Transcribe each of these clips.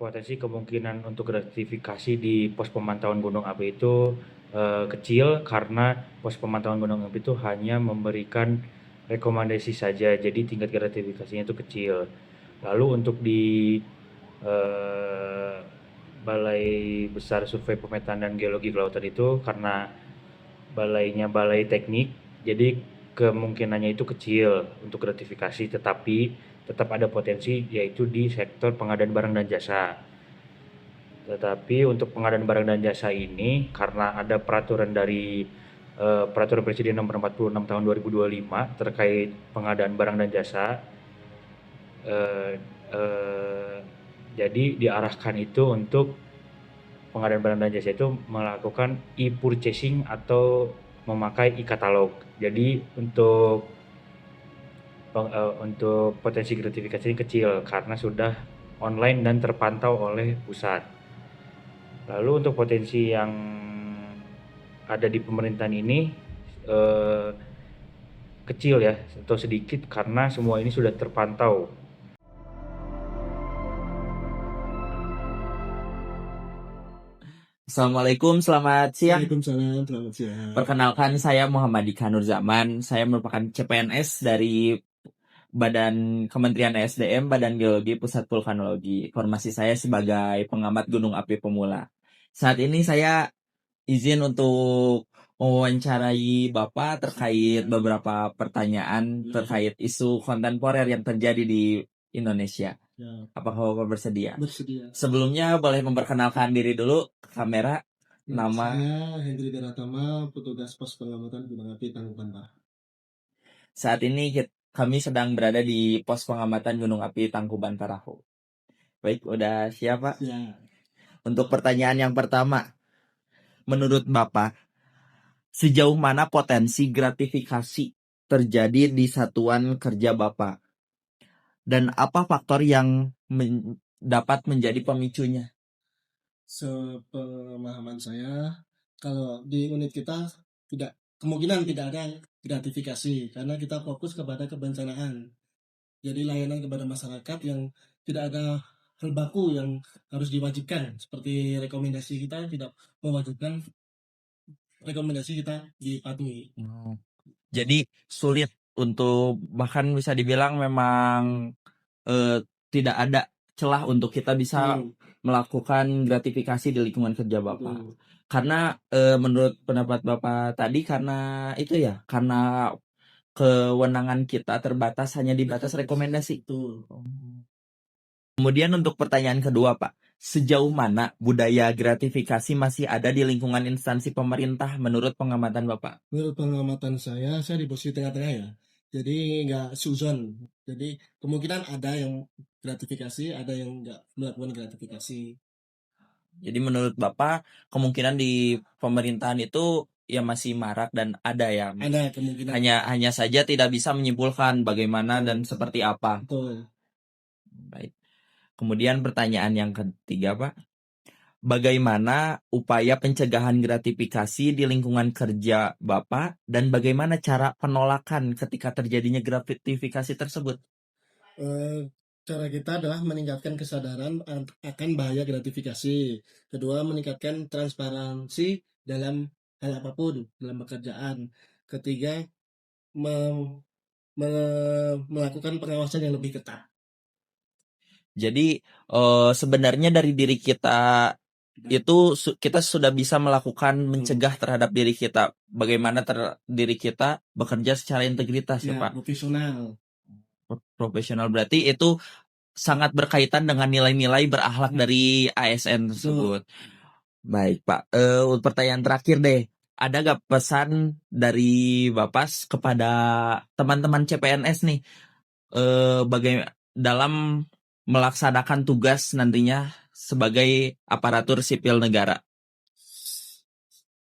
Potensi kemungkinan untuk gratifikasi di pos pemantauan gunung api itu kecil karena pos pemantauan gunung api itu hanya memberikan rekomendasi saja, jadi tingkat gratifikasinya itu kecil. Lalu untuk di eh, Balai Besar Survei Pemetaan dan Geologi Kelautan itu karena balainya balai teknik, jadi kemungkinannya itu kecil untuk gratifikasi, tetapi tetap ada potensi yaitu di sektor pengadaan barang dan jasa. Tetapi untuk pengadaan barang dan jasa ini karena ada peraturan dari Peraturan Presiden Nomor 46 Tahun 2025 terkait pengadaan barang dan jasa, eh, eh, jadi diarahkan itu untuk pengadaan barang dan jasa itu melakukan e-purchasing atau memakai e-katalog. Jadi untuk potensi gratifikasi ini kecil karena sudah online dan terpantau oleh pusat. Lalu untuk potensi yang ada di pemerintahan ini eh, kecil ya atau sedikit karena semua ini sudah terpantau. Assalamualaikum, selamat siang. Waalaikumsalam, selamat siang. Perkenalkan, saya Muhammad Dika Nur Zaman. Saya merupakan CPNS dari Badan Kementerian SDM, Badan Geologi Pusat Vulkanologi. Formasi saya sebagai pengamat gunung api pemula. Saat ini saya izin untuk mewawancarai Bapak terkait beberapa pertanyaan terkait isu kontemporer yang terjadi di Indonesia. Ya, Apakah Bapak bersedia? bersedia. Sebelumnya boleh memperkenalkan diri dulu ke kamera. Nama Saya Hendri Daratama, petugas pos pengamatan gunung api Tangkuban Parahu. saat ini kami sedang berada di pos pengamatan Gunung Api Tangkuban Parahu. Baik, udah siap, Pak? Ya, Untuk pertanyaan yang pertama, menurut Bapak, sejauh mana potensi gratifikasi terjadi di satuan kerja Bapak? Dan apa faktor yang dapat menjadi pemicunya? sepemahaman saya, kalau di unit kita kemungkinan tidak ada gratifikasi karena kita fokus kepada kebencanaan. Jadi layanan kepada masyarakat yang tidak ada hal baku yang harus diwajibkan, seperti rekomendasi kita tidak mewajibkan rekomendasi kita dipatuhi. Jadi sulit untuk, bahkan bisa dibilang memang tidak ada celah untuk kita bisa melakukan gratifikasi di lingkungan kerja Bapak. Betul. Karena menurut pendapat Bapak tadi, karena itu ya, karena kewenangan kita terbatas hanya di batas rekomendasi. Betul. Kemudian untuk pertanyaan kedua, Pak, sejauh mana budaya gratifikasi masih ada di lingkungan instansi pemerintah menurut pengamatan Bapak? Menurut pengamatan saya di posisi tengah-tengah ya. Jadi nggak suzon. Jadi kemungkinan ada yang gratifikasi, ada yang nggak melakukan gratifikasi. Jadi menurut Bapak, kemungkinan di pemerintahan itu ya masih marak dan ada ya. Ada kemungkinan. Hanya saja tidak bisa menyimpulkan bagaimana dan seperti apa. Betul. Baik. Kemudian pertanyaan yang ketiga, Pak. Bagaimana upaya pencegahan gratifikasi di lingkungan kerja Bapak dan bagaimana cara penolakan ketika terjadinya gratifikasi tersebut? Cara kita adalah meningkatkan kesadaran akan bahaya gratifikasi. Kedua, meningkatkan transparansi dalam hal apapun dalam pekerjaan. Ketiga, melakukan pengawasan yang lebih ketat. Jadi sebenarnya dari diri kita itu kita sudah bisa melakukan mencegah terhadap diri kita. Bagaimana diri kita bekerja secara integritas ya, Pak. Profesional. Profesional berarti itu sangat berkaitan dengan nilai-nilai berakhlak dari ASN tersebut. Baik, Pak. Pertanyaan terakhir deh. Ada gak pesan dari Bapak kepada teman-teman CPNS nih bagaimana dalam melaksanakan tugas nantinya sebagai aparatur sipil negara?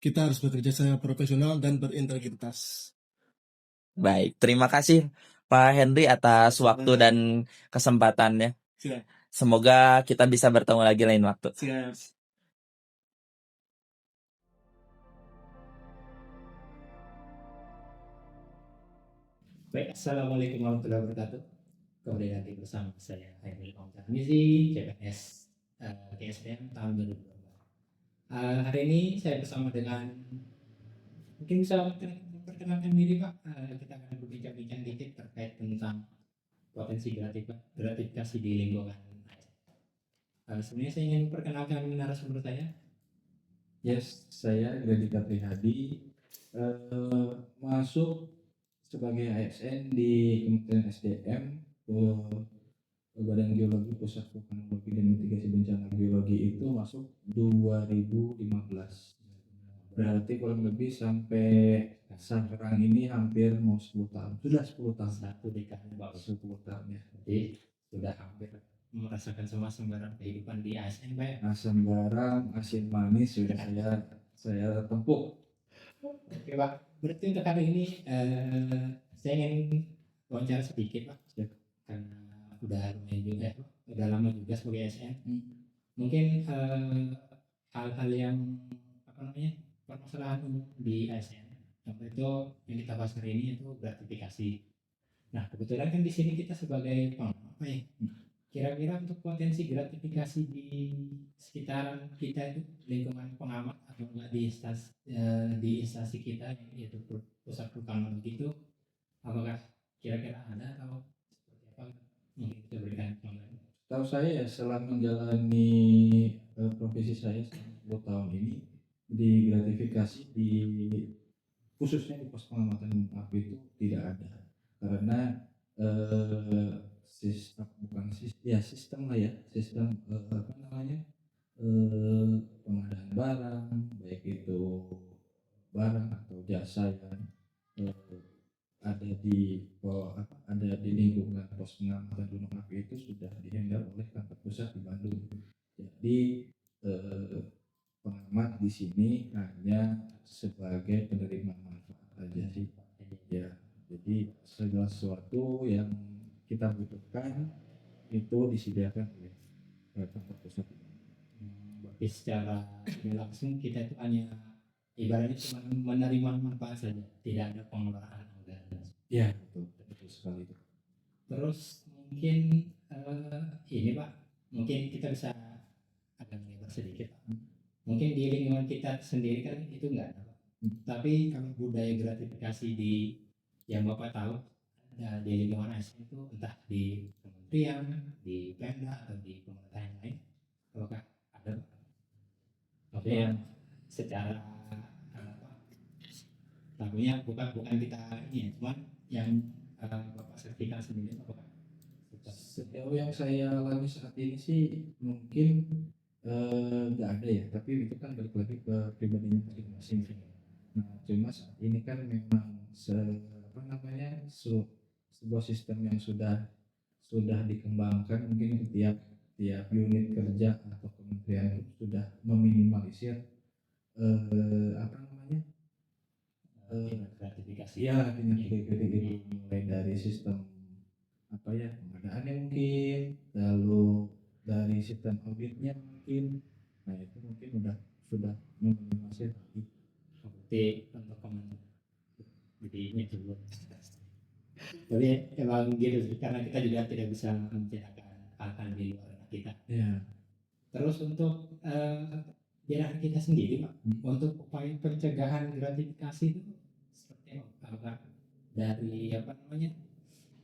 Kita harus bekerja secara profesional dan berintegritas. Baik, terima kasih Pak Henry atas waktu dan kesempatannya. Siap. Semoga kita bisa bertemu lagi lain waktu. Siap. Baik, Assalamualaikum warahmatullahi wabarakatuh. Kembali lagi bersama saya Henry Omzarmizi, CPNS di SDM tahun 2024. Hari ini saya bersama dengan, mungkin bisa memperkenalkan diri Pak. Kita akan berbincang-bincang dikit terkait tentang potensi gratifikasi di lingkungan. Sebenarnya saya ingin memperkenalkan narasumber saya. Yes, saya Gradika Prihadi, masuk sebagai ASN di Kementerian SDM ke Badan Geologi Pusat Vulkanologi dan Mitigasi Bencana Geologi itu masuk 2015. Berarti kurang lebih sampai sekarang ini hampir mau 10 tahun. Sudah 10 tahun. Satu dekade Pak. 10 tahun ya. Jadi sudah hampir merasakan semua sembarang kehidupan di ASN Pak. Asam garam, asin manis sudah saya tempuh. Oke Pak, berarti untuk kali ini saya ingin wawancara sedikit Pak. Siap. Karena udah lumayan juga, udah lama juga sebagai ASN. Mungkin hal-hal yang permasalahan umum di ASN. Yang itu yang kita bahas hari ini itu gratifikasi. Nah kebetulan kan di sini kita sebagai pengamat ya. Kira-kira untuk potensi gratifikasi di sekitaran kita itu lingkungan pengamat atau enggak di instansi kita yaitu pusat vulkanologi itu, apakah kira-kira ada atau seperti apa? Mungkin kita berikan penjelasan. Tahu saya ya setelah menjalani profesi saya selama 10 tahun ini di gratifikasi di khususnya di pos pengamatan gunung api itu tidak ada karena sistem lah ya sistem pengadaan barang baik itu barang atau jasa yang ada di lingkungan pos pengamatan gunung api itu sudah dihandle oleh kantor pusat di Bandung. Jadi pengamat di sini hanya sebagai penerima manfaat aja sih ya. Jadi segala sesuatu yang kita butuhkan itu disediakan oleh kantor pusat. Berarti secara langsung kita itu hanya ibaratnya cuma menerima manfaat saja, tidak ada pengelolaan anggaran. Ya betul sekali itu. Terus mungkin ini Pak, mungkin kita bisa agak melebar sedikit Pak. Mungkin di lingkungan kita sendiri kan itu enggak ada Pak. Tapi kalau budaya gratifikasi di yang Bapak tahu di lingkungan ASN itu entah di kementerian, di Pemda atau di pemerintahan lain, apakah ada Pak? Oke ya, secara tahunya bukan kita ini ya, cuman yang Bapak sertifikat sendiri apakah? Sejauh yang saya alami saat ini sih mungkin nggak ada ya, tapi itu kan balik lagi ke pribadinya masing-masing. Nah cuma saat ini kan memang sebuah sistem yang sudah dikembangkan, mungkin tiap unit kerja atau kementerian itu sudah meminimalisir gratifikasi. Ya gratifikasi mulai dari sistem pengadaannya mungkin, lalu dari sistem auditnya mungkin. Nah itu mungkin sudah meminimalisir. Seperti untuk jadi ini dulu. Tapi emang gitu sih, karena kita juga tidak bisa menceritakan hal-hal di luar kita. Ya. Terus untuk daerah kita sendiri Pak, untuk upaya pencegahan gratifikasi itu seperti apa? Apakah dari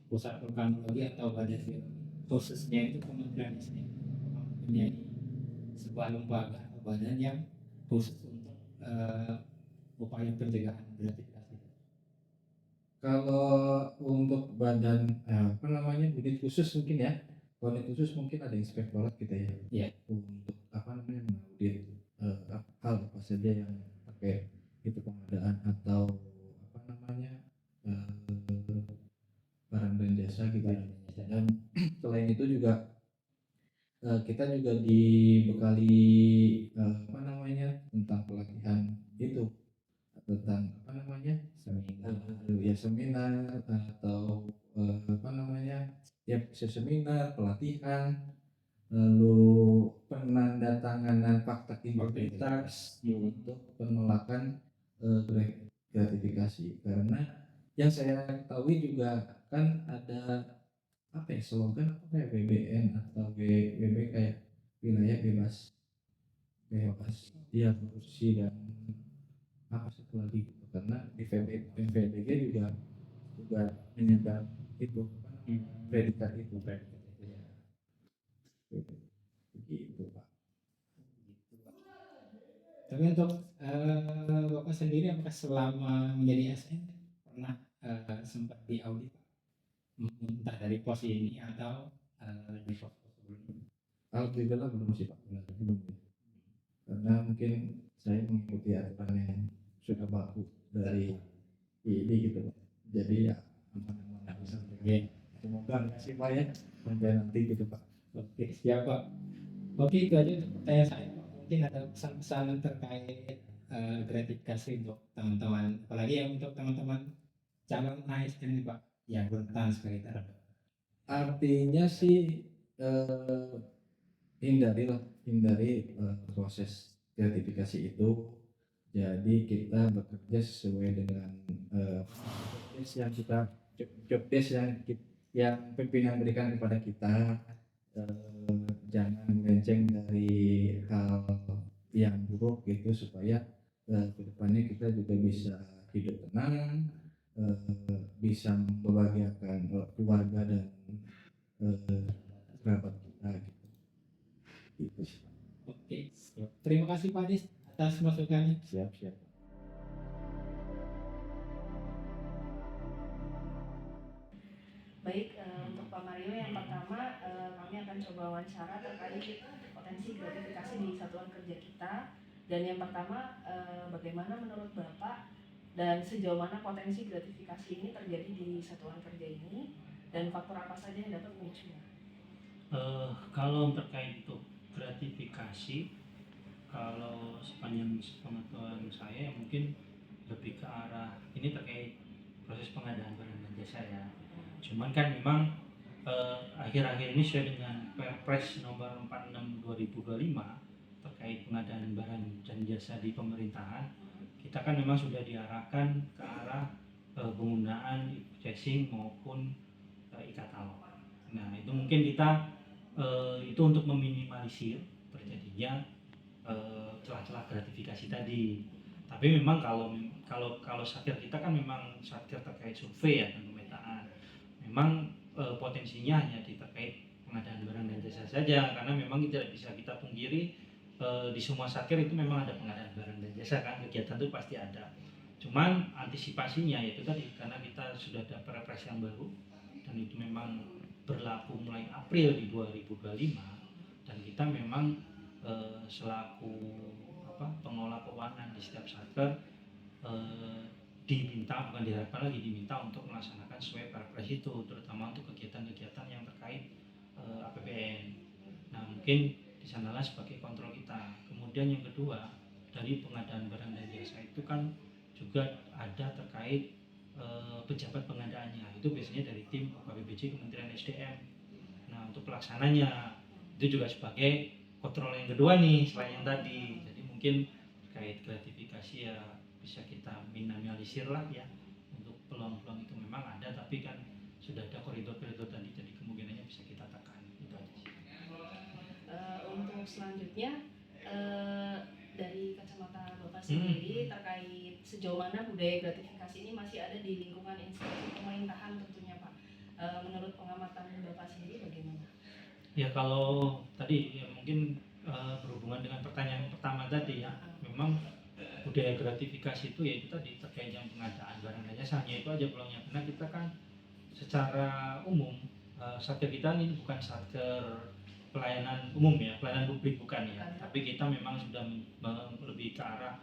pusat vulkanologi atau badan khususnya itu kementerian sendiri menjadi sebuah lembaga atau badan yang khusus untuk upaya pencegahan gratifikasi? Kalau untuk badan unit khusus mungkin ya. Kalau unit khusus mungkin ada inspektorat kita ya. Iya. Untuk mengaudit hal apa saja yang pakai itu pengadaan atau barang dan jasa gitu ya. Dan selain itu juga kita juga dibekali tentang pelatihan itu tentang seminar atau seminar pelatihan, lalu penandatanganan fakta integritas untuk penolakan gratifikasi. Karena yang saya ketahui juga kan ada slogan BBN atau WB kayak wilayah bebas ya korupsi dan apa satu lagi gitu. Karena di PVDG juga menyadap itu predikat itu ya begitu Pak. Tapi untuk Bapak sendiri apakah selama menjadi ASN pernah sempat diaudit Pak? Entah dari pos ini atau di pos sebelumnya? Alhamdulillah belum sih Pak, belum ya. Karena mungkin saya mengikuti aturan yang sudah baku dari ini gitu Pak. Jadi ya aman-aman bisa. Oke, Semoga enggak sih Pak ya sampai nanti gitu Pak. oke, siap Pak. Oke, itu aja untuk pertanyaan saya Pak. Mungkin ada pesan-pesan terkait gratifikasi untuk teman-teman, apalagi yang untuk teman-teman calon ASN nih Pak yang rentan sekali terhadap. Artinya sih hindari proses gratifikasi itu. Jadi kita bekerja sesuai dengan job desk yang pimpinan berikan kepada kita. Jangan melenceng dari hal yang buruk gitu, supaya kedepannya kita juga bisa hidup tenang, bisa membahagiakan keluarga dan kerabat kita gitu. Gitu sih. Oke, terima kasih Pak Dis atas masukannya. Siap. Baik, untuk Pak Mario yang pertama kami akan coba wawancara terkait potensi gratifikasi di satuan kerja kita. Dan yang pertama, bagaimana menurut Bapak dan sejauh mana potensi gratifikasi ini terjadi di satuan kerja ini, dan faktor apa saja yang dapat memicunya? Kalau terkait itu gratifikasi, kalau sepanjang pengetahuan saya mungkin lebih ke arah ini terkait proses pengadaan barang dan jasa ya. Cuman kan memang akhir-akhir ini sesuai dengan Perpres nomor 46 2025 terkait pengadaan barang dan jasa di pemerintahan, kita kan memang sudah diarahkan ke arah penggunaan e-purchasing maupun e-katalog. Nah, itu mungkin kita itu untuk meminimalisir terjadinya celah-celah gratifikasi tadi. Tapi memang kalau satker kita kan memang satker terkait survei ya dan pemetaan. Memang potensinya hanya terkait pengadaan barang dan jasa saja, karena memang tidak bisa kita pungkiri di semua satker itu memang ada pengadaan barang dan jasa kan, kegiatan itu pasti ada. Cuman antisipasinya yaitu tadi, karena kita sudah ada Perpres yang baru dan itu memang berlaku mulai April di 2025, dan kita memang selaku pengelola keuangan di setiap satker diharapkan lagi diminta untuk melaksanakan sesuai Perpres itu, terutama untuk kegiatan-kegiatan yang terkait APBN. Nah, mungkin di sanalah sebagai kontrol kita. Kemudian yang kedua, dari pengadaan barang dan jasa itu kan juga ada terkait pejabat pengadaannya, itu biasanya dari tim KPBC Kementerian SDM. Nah, untuk pelaksananya itu juga sebagai kontrol yang kedua nih selain yang tadi. Jadi mungkin terkait gratifikasi ya bisa kita minimalisir lah ya. Untuk peluang-peluang itu memang ada, tapi kan sudah ada koridor-koridor tadi, jadi kemungkinannya bisa kita tekan. Itu aja sih. Untuk selanjutnya dari kacamata Bapak sendiri terkait sejauh mana budaya gratifikasi ini masih ada di lingkungan institusi pemerintahan tentunya Pak. Menurut pengamatan Bapak sendiri bagaimana? Ya kalau tadi ya mungkin berhubungan dengan pertanyaan pertama tadi ya, memang budaya gratifikasi itu ya itu tadi terkait yang pengadaan barang dan jasa, hanya itu aja peluangnya, karena kita kan secara umum satker kita ini bukan satker pelayanan umum ya, pelayanan publik bukan ya, tapi kita memang sudah lebih ke arah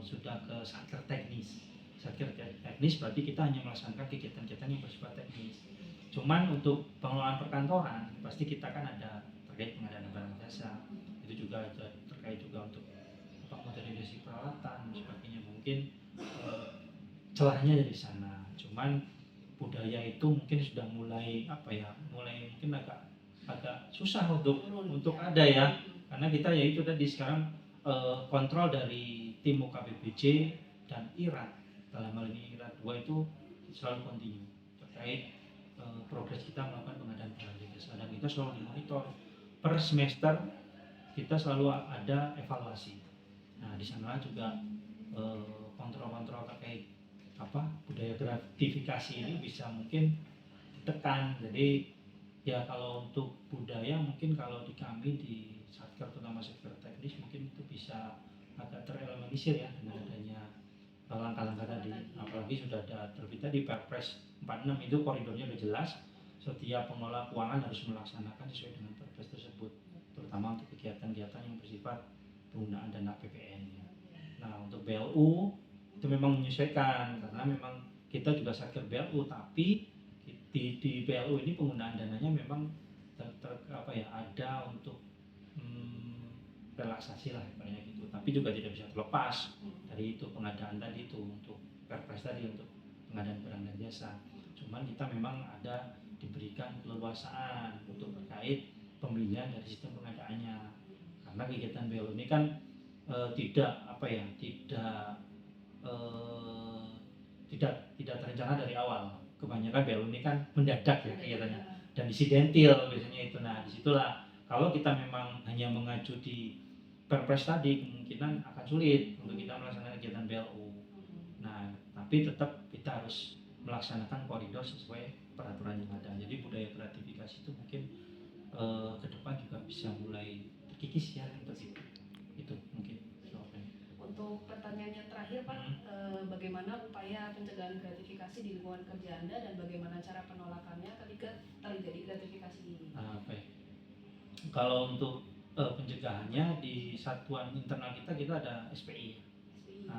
sudah ke satker teknis. Satker teknis berarti kita hanya melaksanakan kegiatan-kegiatan yang bersifat teknis. Cuman untuk pengelolaan perkantoran pasti kita kan ada terkait pengadaan barang jasa, itu juga ada terkait juga untuk modernisasi peralatan dan sebagainya. Mungkin celahnya dari sana. Cuman budaya itu mungkin sudah mulai mulai mungkin agak susah untuk ada ya, karena kita ya itu tadi sekarang kontrol dari tim UKBBJ dan IRAT, dalam hal ini IRAT 2 itu selalu kontinu terkait progres kita melakukan pengadaan barang dan jasa, dan kita selalu dimonitor per semester kita selalu ada evaluasi. Nah, di sana juga kontrol-kontrol terkait budaya gratifikasi ini bisa mungkin ditekan. Jadi ya kalau untuk budaya mungkin kalau di kami di Satker, terutama sektor teknis, mungkin itu bisa agak tereliminir ya dengan adanya langkah-langkah tadi. Apalagi sudah ada terbitnya di Perpres 46, itu koridornya udah jelas. Setiap pengelola keuangan harus melaksanakan sesuai dengan Perpres tersebut, terutama untuk kegiatan-kegiatan yang bersifat penggunaan dana APBN. Nah, untuk BLU itu memang menyesuaikan karena memang kita juga Satker BLU, tapi di BLU ini penggunaan dananya memang ada untuk relaksasi lah kayak gitu, tapi juga tidak bisa terlepas dari itu pengadaan tadi itu untuk Perpres tadi untuk pengadaan barang dan jasa. Cuman kita memang ada diberikan keleluasaan untuk terkait pemilihan dari sistem pengadaannya, karena kegiatan BLU ini kan tidak terencana dari awal. Kebanyakan BLU ini kan mendadak ya kegiatannya dan insidentil biasanya itu. Nah, disitulah kalau kita memang hanya mengacu di Perpres tadi kemungkinan akan sulit untuk kita melaksanakan kegiatan BLU. Nah, tapi tetap kita harus melaksanakan koridor sesuai peraturan yang ada. Jadi budaya gratifikasi itu mungkin ke depan juga bisa mulai terkikis ya seperti itu mungkin jawabannya. Untuk pertanyaan yang terakhir Pak, bagaimana upaya pencegahan gratifikasi di lingkungan kerja Anda dan bagaimana cara penolakannya ketika terjadi gratifikasi ini? Baik. Kalau untuk pencegahannya di satuan internal kita ada SPI,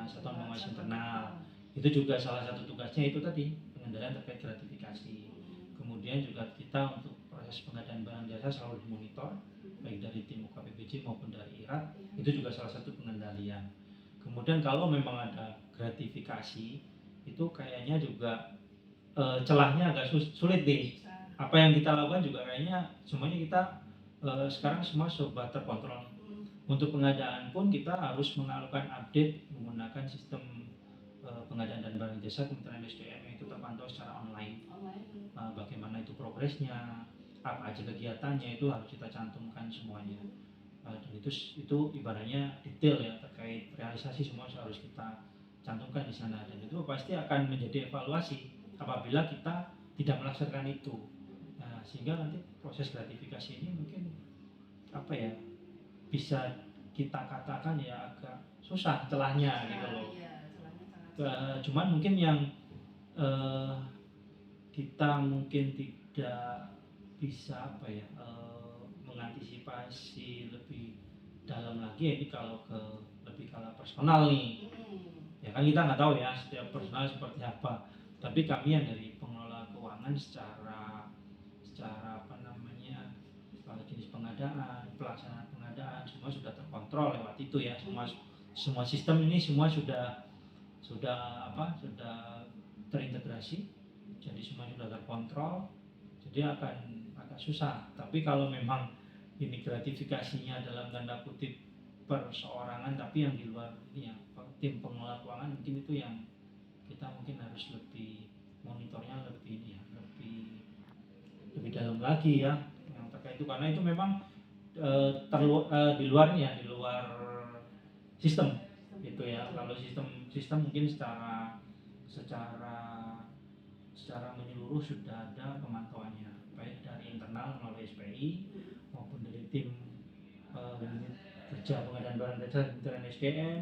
Satuan Pengawas Internal. Itu juga salah satu tugasnya itu tadi pengendalian terkait gratifikasi. Kemudian juga kita untuk proses pengadaan barang jasa selalu dimonitor baik dari tim UKPBJ maupun dari IRAT, itu juga salah satu pengendalian. Kemudian kalau memang ada gratifikasi itu kayaknya juga celahnya agak sulit nih. Apa yang kita lakukan juga kayaknya semuanya kita sekarang semua serba terkontrol. Untuk pengadaan pun kita harus mengalukan update menggunakan sistem pengadaan dan barang jasa Kementerian SDM yang itu terpantau secara online. Bagaimana itu progresnya, apa aja kegiatannya itu harus kita cantumkan semuanya. Dan itu ibaratnya detail ya terkait realisasi semua harus kita cantumkan di sana, dan itu pasti akan menjadi evaluasi apabila kita tidak melaksanakan itu. Nah, sehingga nanti proses gratifikasi ini mungkin bisa kita katakan ya agak susah celahnya gitu loh. Cuman mungkin yang kita mungkin tidak bisa mengantisipasi lebih dalam lagi ini kalau lebih kalau personal nih. Ya kan kita nggak tahu ya setiap personal seperti apa. Tapi kami yang dari pengelola keuangan secara jenis pengadaan, pelaksanaan pengadaan semua sudah terkontrol lewat itu ya. Semua sistem ini semua sudah terintegrasi. Jadi semua sudah terkontrol. Jadi akan agak susah. Tapi kalau memang ini gratifikasinya dalam tanda kutip perseorangan, tapi yang di luar ini ya tim pengelola keuangan, mungkin itu yang kita mungkin harus lebih monitornya lebih dalam lagi ya yang terkait itu, karena itu memang di luar sistem gitu ya. Kalau sistem mungkin secara menyeluruh sudah ada pemantauannya baik dari internal melalui SPI maupun dari tim kerja pengadaan barang jasa Kementerian SDM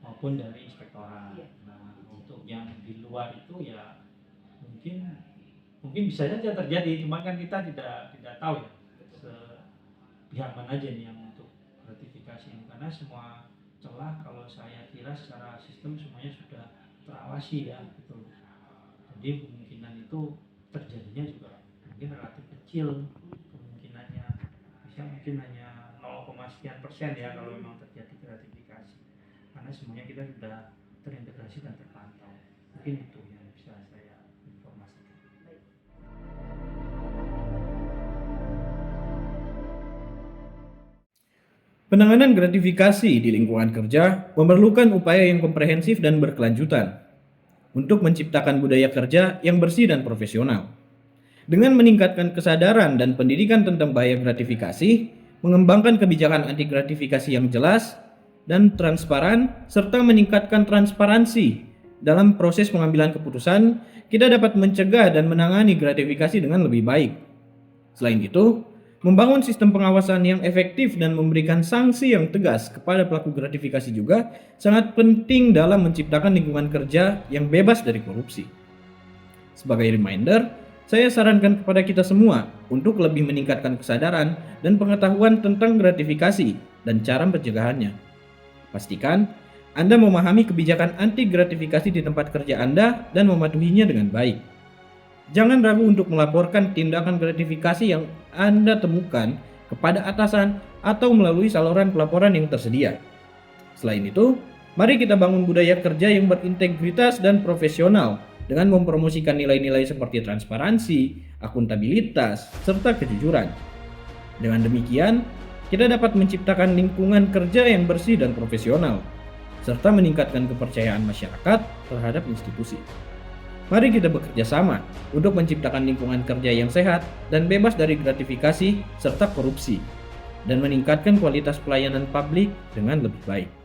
maupun dari inspektorat. Nah, untuk yang di luar itu ya mungkin bisa saja terjadi, cuma kan kita tidak tahu ya pihak mana aja nih yang untuk gratifikasi ini, karena semua celah kalau saya kira secara sistem semuanya sudah terawasi ya gitu. Jadi kemungkinan itu terjadinya juga mungkin relatif kecil kemungkinannya, bisa mungkin hanya 0,sekian% ya kalau memang terjadi gratifikasi, karena semuanya kita sudah terintegrasi dan terpantau. Mungkin itu yang bisa saya informasikan. Penanganan gratifikasi di lingkungan kerja memerlukan upaya yang komprehensif dan berkelanjutan untuk menciptakan budaya kerja yang bersih dan profesional. Dengan meningkatkan kesadaran dan pendidikan tentang bahaya gratifikasi, mengembangkan kebijakan anti gratifikasi yang jelas dan transparan, serta meningkatkan transparansi dalam proses pengambilan keputusan, kita dapat mencegah dan menangani gratifikasi dengan lebih baik. Selain itu, membangun sistem pengawasan yang efektif dan memberikan sanksi yang tegas kepada pelaku gratifikasi juga sangat penting dalam menciptakan lingkungan kerja yang bebas dari korupsi. Sebagai reminder, saya sarankan kepada kita semua untuk lebih meningkatkan kesadaran dan pengetahuan tentang gratifikasi dan cara pencegahannya. Pastikan Anda memahami kebijakan anti gratifikasi di tempat kerja Anda dan mematuhinya dengan baik. Jangan ragu untuk melaporkan tindakan gratifikasi yang Anda temukan kepada atasan atau melalui saluran pelaporan yang tersedia. Selain itu, mari kita bangun budaya kerja yang berintegritas dan profesional dengan mempromosikan nilai-nilai seperti transparansi, akuntabilitas, serta kejujuran. Dengan demikian, kita dapat menciptakan lingkungan kerja yang bersih dan profesional, serta meningkatkan kepercayaan masyarakat terhadap institusi. Mari kita bekerja sama untuk menciptakan lingkungan kerja yang sehat dan bebas dari gratifikasi serta korupsi, dan meningkatkan kualitas pelayanan publik dengan lebih baik.